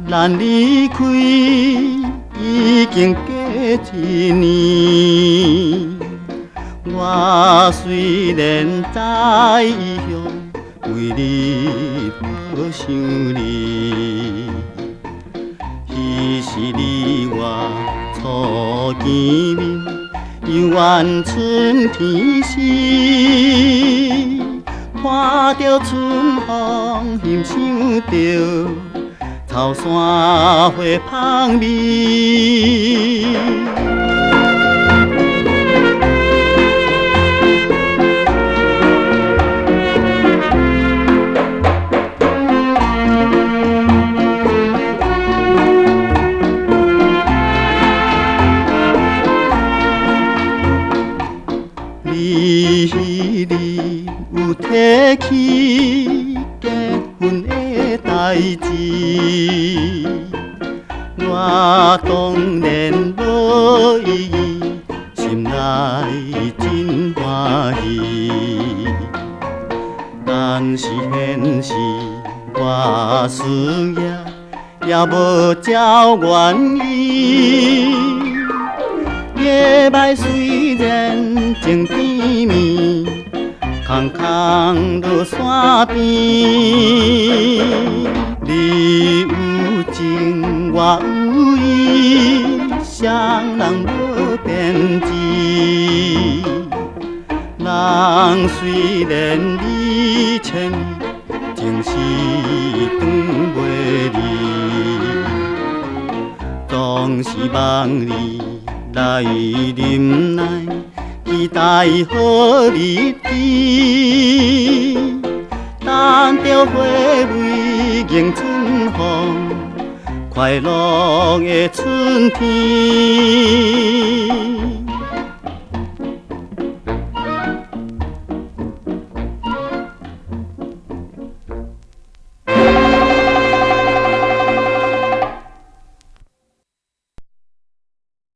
咱离开已经过一年，我虽然知异乡为你好想你，彼时你我初见面，犹原春天时。看着春风，欣赏着草山花香味。你有提起结婚的代志，我当然无异议，心内真欢喜。但是现实我需要，也无照愿意。夜霾虽然情甜蜜，空空落山边。你有情，我有意，双人无边际。人虽然离千里，情是断袂离，总是望你。来忍耐，期待好日子，等着花蕊迎春风，快乐的春天。